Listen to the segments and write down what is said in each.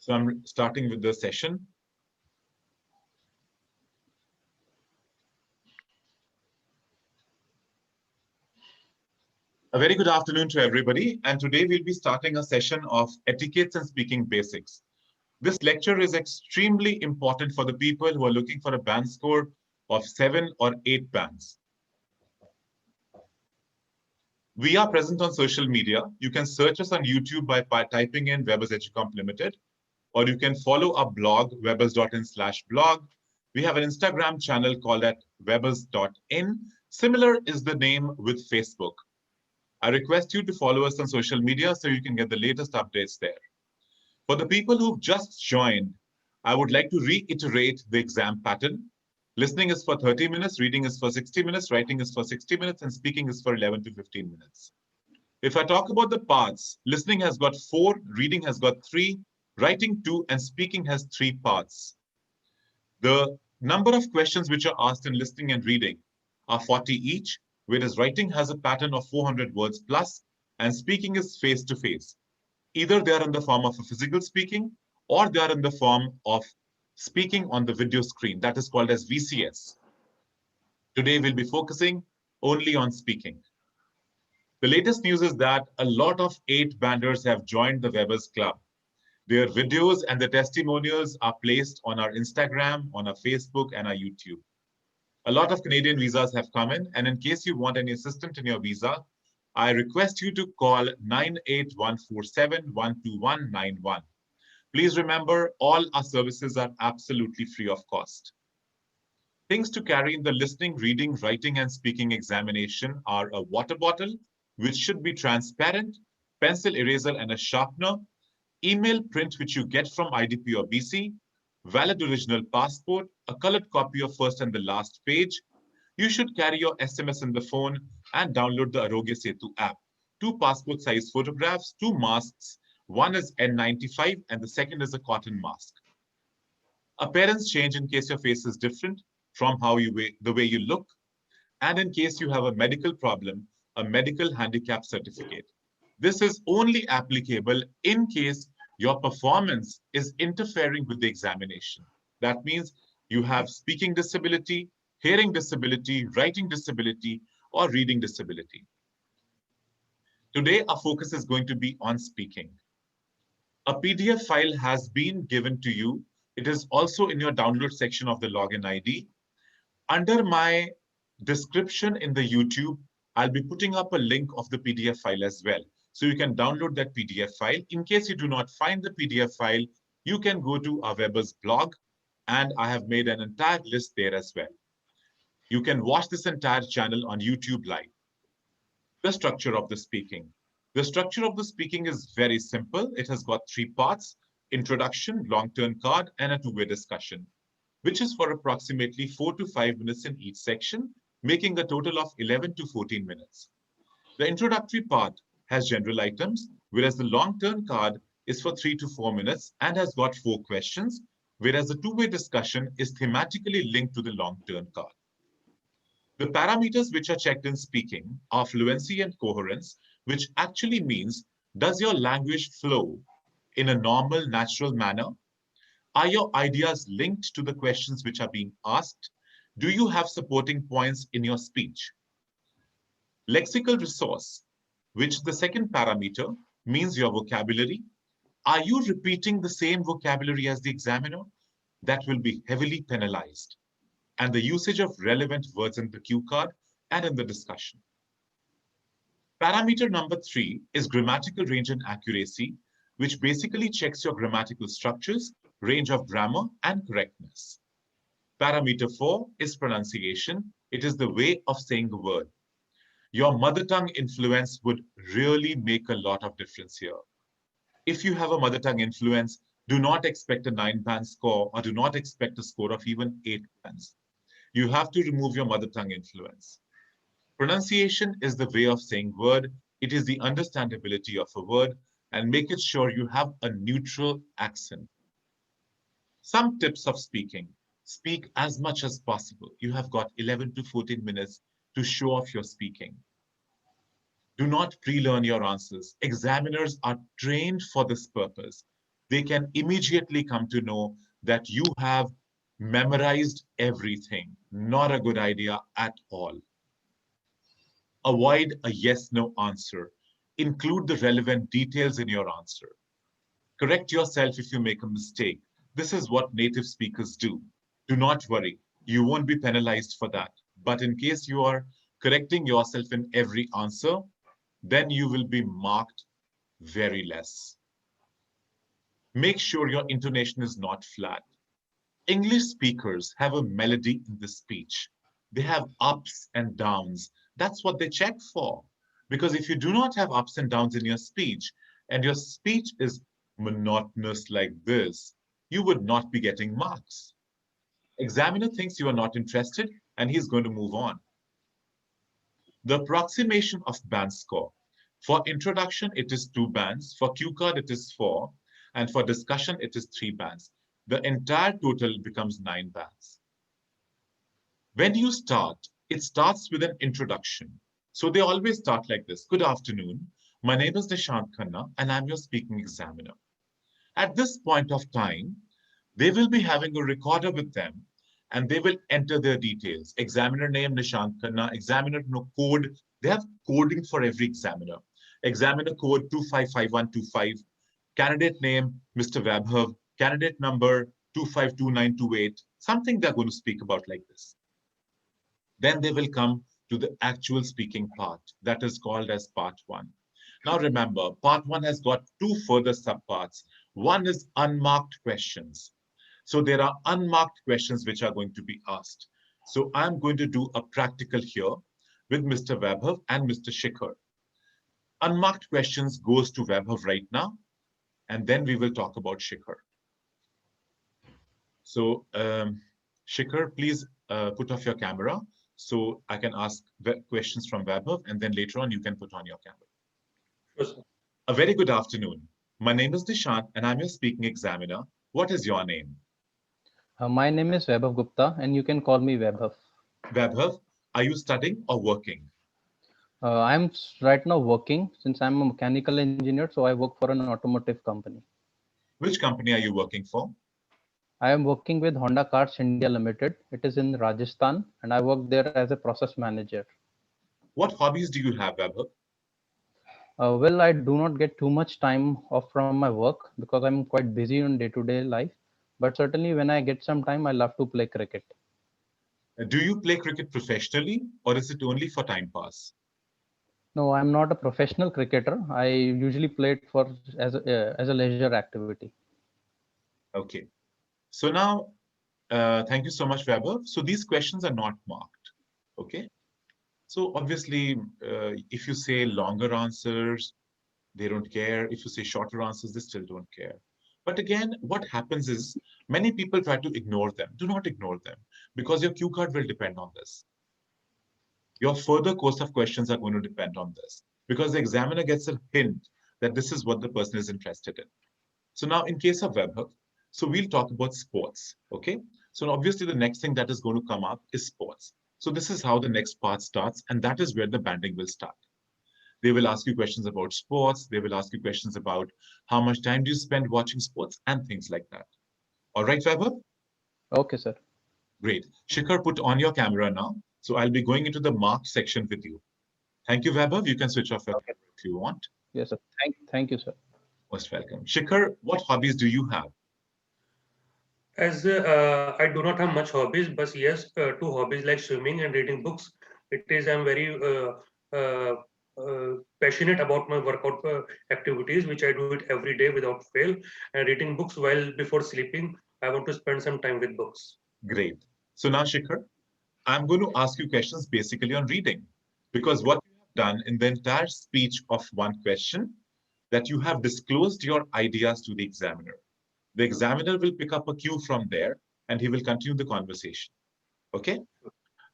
So I'm starting with the session. A very good afternoon to everybody. And today we'll be starting a session of etiquettes and speaking basics. This lecture is extremely important for the people who are looking for a band score of 7 or 8 bands. We are present on social media. You can search us on YouTube by typing in webberzeducomplimited, or you can follow our blog, webberz.in/blog. We have an Instagram channel called at webberz.in. Similar is the name with Facebook. I request you to follow us on social media so you can get the latest updates there. For the people who've just joined, I would like to reiterate the exam pattern. Listening is for 30 minutes, reading is for 60 minutes, writing is for 60 minutes, and speaking is for 11 to 15 minutes. If I talk about the parts, listening has got 4, reading has got 3, writing 2, and speaking has 3 parts. The number of questions which are asked in listening and reading are 40 each, whereas writing has a pattern of 400 words plus, and speaking is face-to-face. Either they are in the form of a physical speaking, or they are in the form of speaking on the video screen. That is called as VCS. Today we'll be focusing only on speaking. The latest news is that a lot of 8-banders have joined the Webberz Club. Their videos and the testimonials are placed on our Instagram, on our Facebook, and our YouTube. A lot of Canadian visas have come in case you want any assistance in your visa, I request you to call 98147-12191. Please remember, all our services are absolutely free of cost. Things to carry in the listening, reading, writing, and speaking examination are a water bottle, which should be transparent, pencil eraser and a sharpener, email print which you get from IDP or BC, valid original passport, a colored copy of first and the last page. You should carry your SMS in the phone and download the Arogya Setu app. 2 passport size photographs, 2 masks. One is N95 and the second is a cotton mask. Appearance change in case your face is different from the way you look. And in case you have a medical problem, a medical handicap certificate. This is only applicable in case your performance is interfering with the examination. That means you have speaking disability, hearing disability, writing disability, or reading disability. Today, our focus is going to be on speaking. A PDF file has been given to you. It is also in your download section of the login ID. Under my description in the YouTube, I'll be putting up a link of the PDF file as well. So you can download that PDF file. In case you do not find the PDF file, you can go to our Webberz blog, and I have made an entire list there as well. You can watch this entire channel on YouTube Live. The structure of the speaking. The structure of the speaking is very simple. It has got 3 parts: introduction, long-term card, and a 2-way discussion, which is for approximately 4 to 5 minutes in each section, making a total of 11 to 14 minutes. The introductory part has general items, whereas the long-term card is for 3 to 4 minutes and has got 4 questions, whereas the 2-way discussion is thematically linked to the long-term card. The parameters which are checked in speaking are fluency and coherence, which actually means, does your language flow in a normal, natural manner? Are your ideas linked to the questions which are being asked? Do you have supporting points in your speech? Lexical resource, which is the second parameter, means your vocabulary. Are you repeating the same vocabulary as the examiner? That will be heavily penalized. And the usage of relevant words in the cue card and in the discussion. Parameter number 3 is grammatical range and accuracy, which basically checks your grammatical structures, range of grammar, and correctness. Parameter 4 is pronunciation. It is the way of saying the word. Your mother tongue influence would really make a lot of difference here. If you have a mother tongue influence, do not expect a 9-band score or do not expect a score of even 8 bands. You have to remove your mother tongue influence. Pronunciation is the way of saying word. It is the understandability of a word, and make it sure you have a neutral accent. Some tips of speaking. Speak as much as possible. You have got 11 to 14 minutes to show off your speaking. Do not pre-learn your answers. Examiners are trained for this purpose. they can immediately come to know that you have memorized everything. Not a good idea at all. Avoid a yes-no answer. Include the relevant details in your answer. Correct yourself if you make a mistake. This is what native speakers do. Do not worry. You won't be penalized for that. But in case you are correcting yourself in every answer, then you will be marked very less. Make sure your intonation is not flat. English speakers have a melody in the speech. They have ups and downs. That's what they check for. Because if you do not have ups and downs in your speech, and your speech is monotonous like this, you would not be getting marks. Examiner thinks you are not interested, and he's going to move on. The approximation of band score. For introduction, it is 2 bands. For cue card, it is 4. And for discussion, it is 3 bands. The entire total becomes 9 bands. When you start, it starts with an introduction. So they always start like this. Good afternoon. My name is Nishant Khanna, and I'm your speaking examiner. At this point of time, they will be having a recorder with them, and they will enter their details. Examiner name, Nishant Khanna. Examiner code. They have coding for every examiner. Examiner code 255125. Candidate name, Mr. Webberz. Candidate number 252928. Something they're going to speak about like this. Then they will come to the actual speaking part. That is called as part 1. Now remember, part 1 has got 2 further subparts. One is unmarked questions. So there are unmarked questions which are going to be asked. So I'm going to do a practical here with Mr. Webberz and Mr. Shikhar. Unmarked questions goes to Webberz right now, and then we will talk about Shikhar. So Shikhar, please put off your camera so I can ask questions from Webberz, and then later on you can put on your camera. Yes, sir. A very good afternoon. My name is Nishant, and I'm your speaking examiner. What is your name? My name is Vaibhav Gupta, and you can call me Vaibhav. Webberz, are you studying or working? I'm right now working since I'm a mechanical engineer, so I work for an automotive company. Which company are you working for? I am working with Honda Cars India Limited. It is in Rajasthan, and I work there as a process manager. What hobbies do you have, Webberz? Well, I do not get too much time off from my work because I'm quite busy on day-to-day life. But certainly, when I get some time, I love to play cricket. Do you play cricket professionally, or is it only for time pass? No, I'm not a professional cricketer. I usually play it for as a leisure activity. Okay. So now, thank you so much, Webberz. So these questions are not marked. Okay. So obviously, if you say longer answers, they don't care. If you say shorter answers, they still don't care. But again, what happens is many people try to ignore them. Do not ignore them because your cue card will depend on this. Your further course of questions are going to depend on this because the examiner gets a hint that this is what the person is interested in. So now in case of Webberz, so we'll talk about sports, okay? So obviously the next thing that is going to come up is sports. So this is how the next part starts, and that is where the banding will start. They will ask you questions about sports. They will ask you questions about how much time do you spend watching sports and things like that. All right, Webberz? Okay, sir. Great. Shikhar, put on your camera now. So I'll be going into the marked section with you. Thank you, Webberz. You can switch off your camera if you want. Yes, sir. Thank you, sir. Most welcome. Shikhar, what hobbies do you have? As I do not have much hobbies, but yes, 2 hobbies like swimming and reading books. It is I'm very passionate about my workout activities, which I do it every day without fail. And reading books while before sleeping, I want to spend some time with books. Great. So now, Shikhar, I'm going to ask you questions basically on reading, because what you have done in the entire speech of one question, that you have disclosed your ideas to the examiner. The examiner will pick up a cue from there and he will continue the conversation. Okay?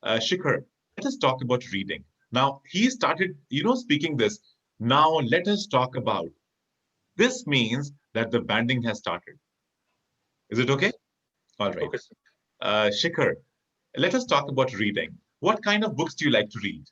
Shikhar, let us talk about reading. Now, he started, speaking this. Now, let us talk about. This means that the banding has started. Is it okay? All right. Okay, sir. Shikhar, let us talk about reading. What kind of books do you like to read?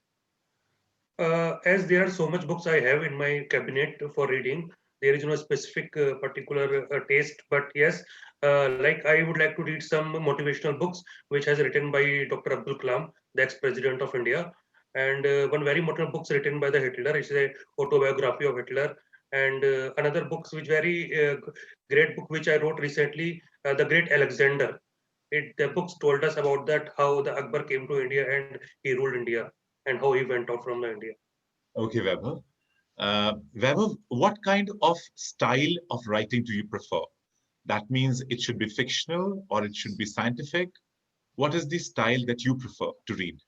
As there are so much books I have in my cabinet for reading, There is no specific particular taste, but yes, like I would like to read some motivational books which has written by Dr. Abdul Kalam, the ex-president of India, and one very motivational books written by the Hitler. It's a autobiography of Hitler, and another books which very great book which I wrote recently, The Great Alexander. The books told us about that how the Akbar came to India and he ruled India and how he went out from the India. Okay, Weber. Weber, what kind of style of writing do you prefer? That means it should be fictional or it should be scientific. What is the style that you prefer to read?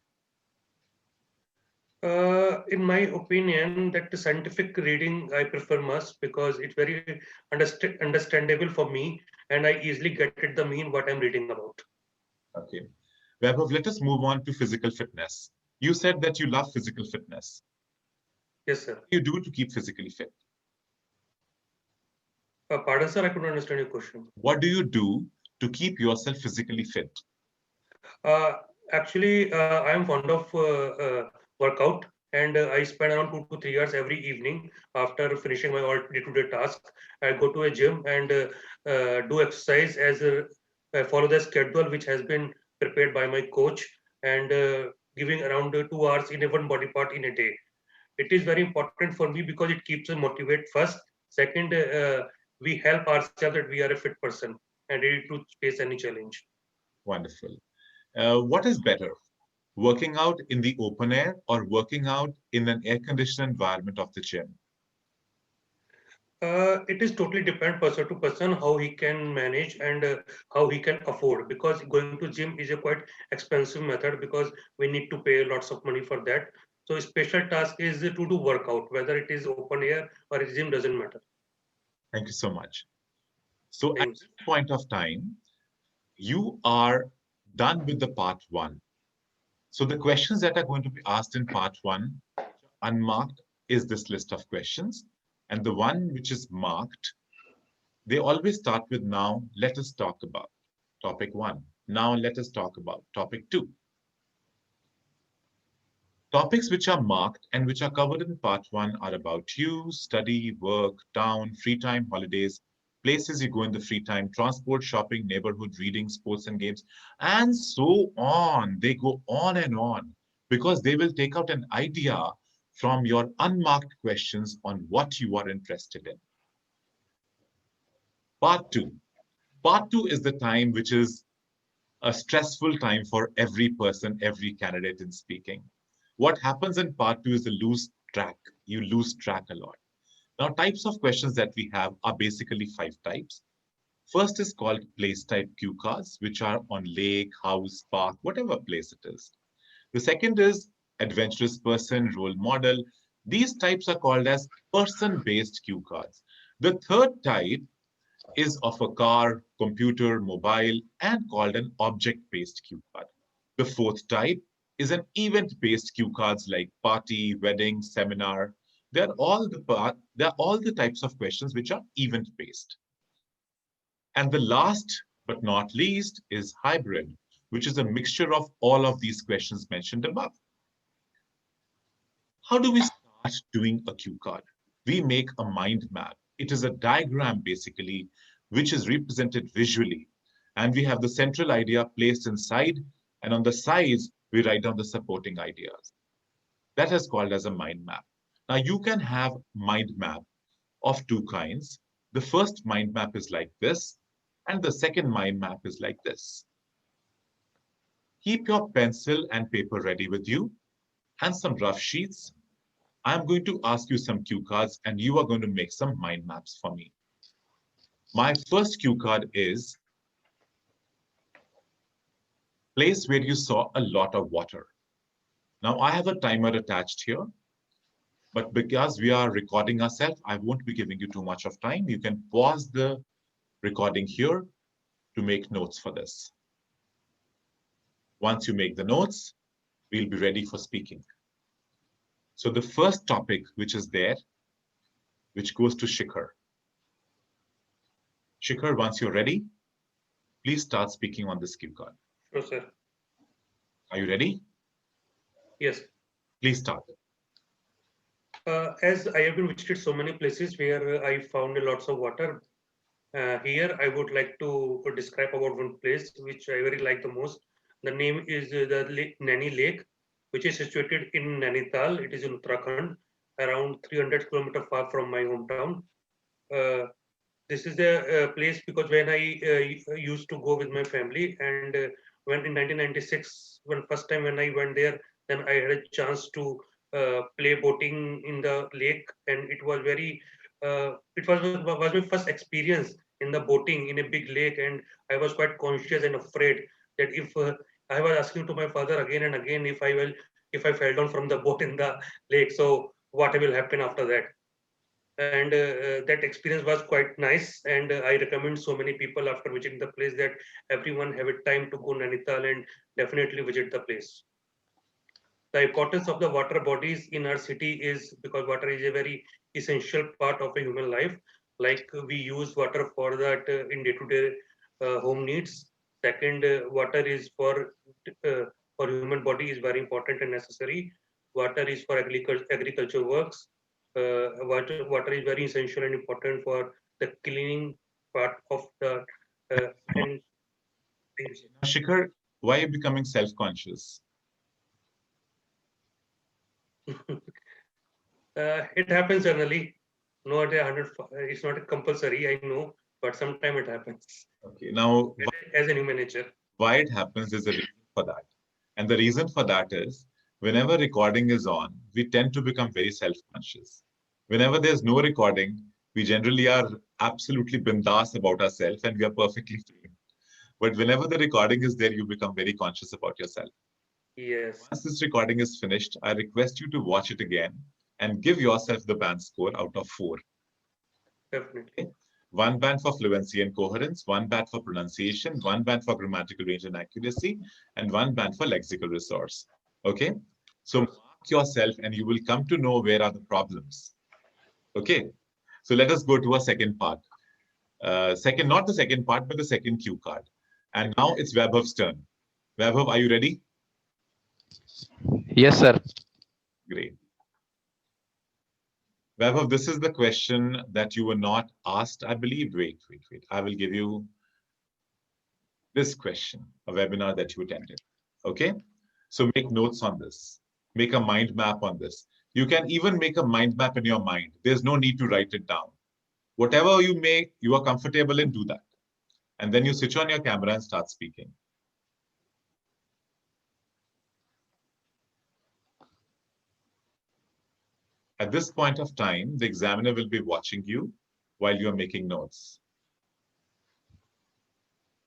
In my opinion, that the scientific reading I prefer most because it's very understandable for me and I easily get it the mean what I'm reading about. Okay. Weber, let us move on to physical fitness. You said that you love physical fitness. Yes, sir. What do you do to keep physically fit? Pardon, sir, I couldn't understand your question. What do you do to keep yourself physically fit? Actually, I am fond of workout and I spend around 2 to 3 hours every evening after finishing my all day-to-day task. I go to a gym and do exercise as I follow the schedule which has been prepared by my coach and giving around 2 hours in a one body part in a day. It is very important for me because it keeps us motivated first. Second, we help ourselves that we are a fit person and ready to face any challenge. Wonderful. What is better, working out in the open air or working out in an air-conditioned environment of the gym? It is totally depend person to person how he can manage and how he can afford because going to gym is a quite expensive method because we need to pay lots of money for that. So a special task is to do workout, whether it is open air or a gym doesn't matter. Thank you so much. So at Thanks. this point of time, you are done with the part one. So the questions that are going to be asked in part one, unmarked, is this list of questions. And the one which is marked, they always start with now, let us talk about topic one. Now let us talk about topic two. Topics which are marked and which are covered in part one are about you, study, work, town, free time, holidays, places you go in the free time, transport, shopping, neighborhood, reading, sports and games, and so on. They go on and on because they will take out an idea from your unmarked questions on what you are interested in. Part two. Part two is the time which is a stressful time for every person, every candidate in speaking. What happens in part two is you lose track. You lose track a lot. Now, types of questions that we have are basically 5 types. First is called place type cue cards, which are on lake, house, park, whatever place it is. The second is adventurous person, role model. These types are called as person-based cue cards. The third type is of a car, computer, mobile, and called an object-based cue card. The fourth type is an event-based cue cards like party, wedding, seminar. They're all the types of questions which are event-based. And the last but not least is hybrid, which is a mixture of all of these questions mentioned above. How do we start doing a cue card? We make a mind map. It is a diagram basically, which is represented visually. And we have the central idea placed inside, and on the sides, we write down the supporting ideas. That is called as a mind map. Now you can have mind map of two kinds. The first mind map is like this, and the second mind map is like this. Keep your pencil and paper ready with you and some rough sheets. I'm going to ask you some cue cards and you are going to make some mind maps for me. My first cue card is place where you saw a lot of water. Now I have a timer attached here, but because we are recording ourselves, I won't be giving you too much of time. You can pause the recording here to make notes for this. Once you make the notes, we'll be ready for speaking. So the first topic which is there, which goes to Shikhar. Shikhar, once you're ready, please start speaking on this cue card. Sure, sir. Are you ready? Yes. Please start. As I have been visited so many places where I found lots of water. Here, I would like to describe about one place which I very like the most. The name is the Naini Lake, which is situated in Nainital. It is in Uttarakhand, around 300 kilometers far from my hometown. Uh, this is the place because when I used to go with my family, and when in 1996, when first time when I went there, then I had a chance to play boating in the lake, and it was very it was my first experience in the boating in a big lake, and I was quite conscious and afraid that if I was asking to my father again and again if I fell down from the boat in the lake, so what will happen after that? And that experience was quite nice, and I recommend so many people after visiting the place that everyone have a time to go Nainital and definitely visit the place. The importance of the water bodies in our city is because water is a very essential part of a human life. Like we use water for that in day-to-day home needs. Second, water is uh, for human body is very important and necessary. Water is for agriculture works. Water is very essential and important for the cleaning part of the and things. Now, Shikhar, why are you becoming self-conscious? It happens generally. Not a hundred. It's not a compulsory. I know, but sometimes it happens Okay, now as a human nature. why it happens is a reason for that. And the reason for that is whenever recording is on, we tend to become very self-conscious. Whenever there's no recording, we generally are absolutely bindas about ourselves and we are perfectly free. But whenever the recording is there, you become very conscious about yourself. Yes, Once this recording is finished, I request you to watch it again and give yourself the band score out of 4. definitely. Okay? One band for fluency and coherence, one band for pronunciation, one band for grammatical range and accuracy, and one band for lexical resource. Okay? So Sure. mark yourself and you will come to know where are the problems. Okay? So let us go to a second part. Not the second part, but the second cue card. And now it's Webber's turn. Webber, are you ready? Yes, sir. Great. Vaibhav, this is the question that you were not asked, I believe. Wait. I will give you this question, a webinar that you attended. Okay? So make notes on this. Make a mind map on this. You can even make a mind map in your mind. There's no need to write it down. Whatever you make, you are comfortable in, do that. And then you switch on your camera and start speaking. At this point of time, the examiner will be watching you while you are making notes.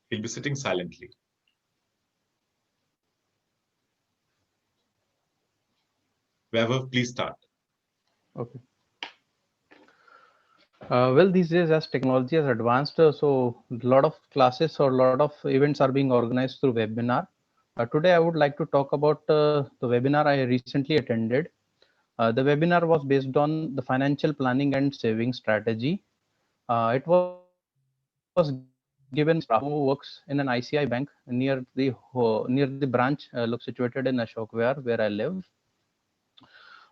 He'll be sitting silently. Vaibhav, please start. Okay. Well, these days as technology has advanced, so a lot of classes or a lot of events are being organized through webinar. Today, I would like to talk about the webinar I recently attended. The webinar was based on the financial planning and saving strategy. It was given by who works in an ICI bank near the branch situated in Ashok Vihar, where I live.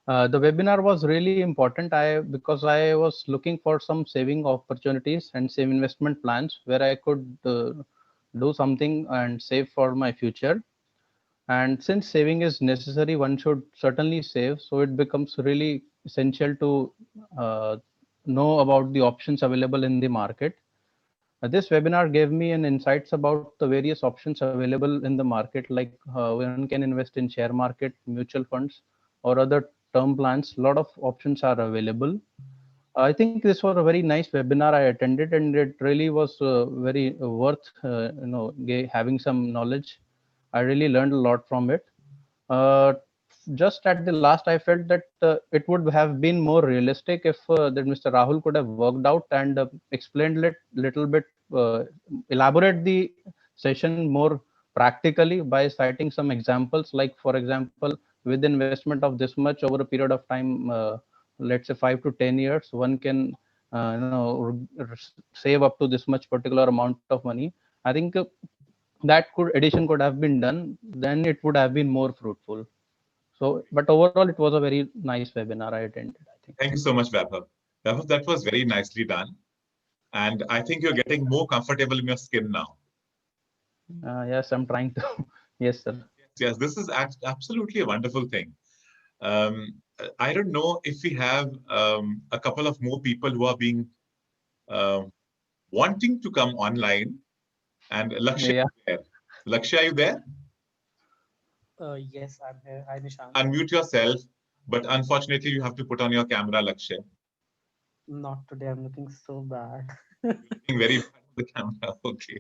The webinar was really important because I was looking for some saving opportunities and save investment plans where I could do something and save for my future. And since saving is necessary, one should certainly save. So it becomes really essential to uh, know about the options available in the market. This webinar gave me an insights about the various options available in the market, like one can invest in share market, mutual funds, or other term plans. A lot of options are available. I think this was a very nice webinar I attended, and it really was very worth having some knowledge. I really learned a lot from it. Uh, just at the last, I felt that it would have been more realistic if that Mr. Rahul could have worked out and explained it little bit, elaborate the session more practically by citing some examples. Like, for example, with investment of this much over a period of time, let's say 5 to 10 years, one can save up to this much particular amount of money. I think that addition could have been done, then it would have been more fruitful. So, but overall, it was a very nice webinar I attended, I think. Thank you so much, Vaibhav. Vaibhav, that was very nicely done. And I think you're getting more comfortable in your skin now. Yes, I'm trying to. Yes, sir. Yes, this is absolutely a wonderful thing. I don't know if we have a couple of more people who are being um wanting to come online. And Lakshya, Yeah. is there. Lakshya, are you there? Yes, I'm here. Hi, Nishant. Unmute yourself, but unfortunately, you have to put on your camera, Lakshya. Not today. I'm looking so bad. Looking very bad on the camera. Okay.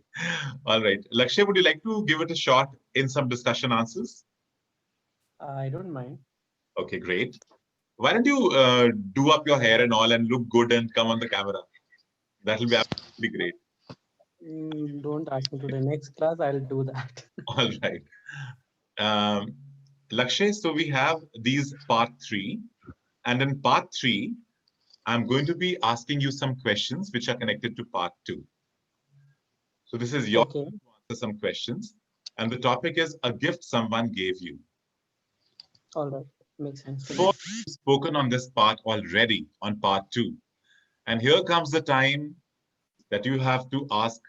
All right. Lakshya, would you like to give it a shot in some discussion answers? I don't mind. Okay, great. Why don't you do up your hair and all and look good and come on the camera? That will be absolutely great. Don't ask me to the next class. I'll do that. All right. Um, Lakshay, so we have these part 3. And in part 3, I'm going to be asking you some questions which are connected to part 2. So this is your Okay. turn to answer some questions. And the topic is a gift someone gave you. All right. Makes sense to me. Before we've spoken on this part already on part 2. And here comes the time that you have to ask,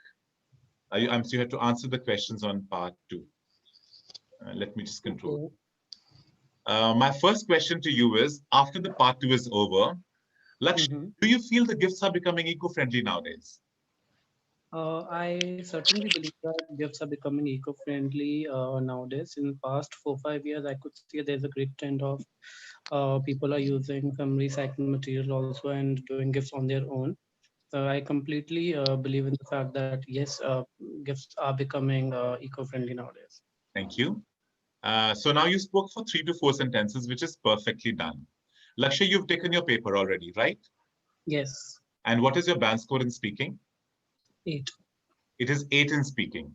you have to answer the questions on part 2. Let me just control. Okay. My first question to you is, after the part 2 is over, Lakshya, do you feel the gifts are becoming eco-friendly nowadays? I certainly believe that gifts are becoming eco-friendly nowadays. In the past 4-5 years, I could see there's a great trend of people are using some recycled material also and doing gifts on their own. I completely believe in the fact that yes, gifts are becoming eco-friendly nowadays. Thank you. So now you spoke for 3 to 4 sentences, which is perfectly done. Lakshya, you've taken your paper already, right? Yes, And what is your band score in speaking? 8. It is 8 in speaking.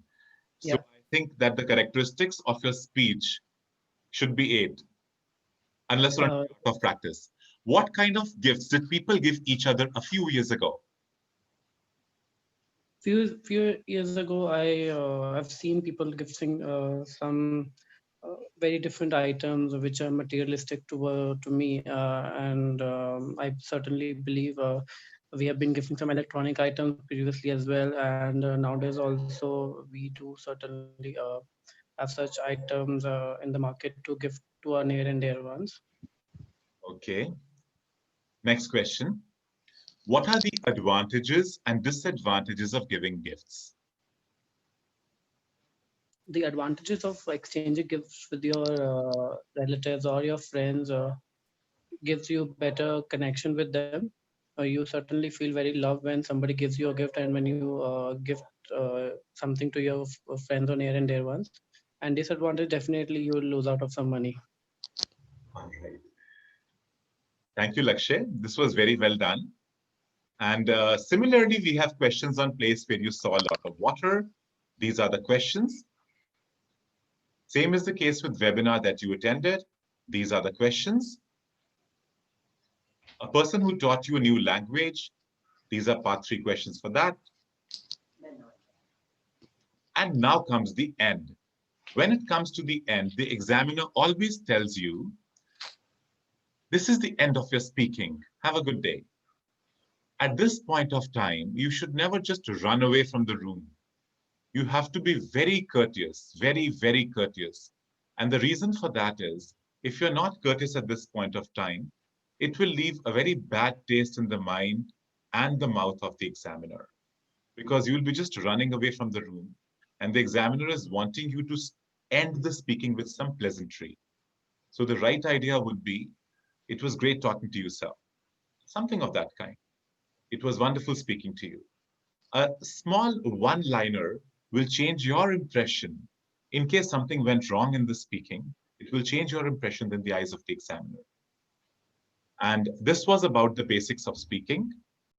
So Yeah. I think that the characteristics of your speech should be 8, unless you're out of practice. What kind of gifts did people give each other a few years ago? Few years ago, I've seen people gifting some very different items which are materialistic to me, and I certainly believe we have been gifting some electronic items previously as well, and nowadays also we do certainly have such items in the market to gift to our near and dear ones. Okay. Next question. What are the advantages and disadvantages of giving gifts? The advantages of exchanging gifts with your relatives or your friends gives you better connection with them. You certainly feel very loved when somebody gives you a gift, and when you gift something to your friends or near and dear ones. And disadvantage, definitely you will lose out of some money. All right. Thank you, Lakshay. This was very well done. And similarly, we have questions on place where you saw a lot of water. These are the questions. Same is the case with webinar that you attended. These are the questions. A person who taught you a new language. These are part 3 questions for that. And now comes the end. When it comes to the end, the examiner always tells you, this is the end of your speaking. Have a good day. At this point of time, you should never just run away from the room. You have to be very courteous, very, very courteous. And the reason for that is, if you're not courteous at this point of time, it will leave a very bad taste in the mind and the mouth of the examiner, because you'll be just running away from the room, and the examiner is wanting you to end the speaking with some pleasantry. So the right idea would be, it was great talking to you, sir. Something of that kind. It was wonderful speaking to you. A small one-liner will change your impression. In case something went wrong in the speaking, it will change your impression in the eyes of the examiner. And this was about the basics of speaking.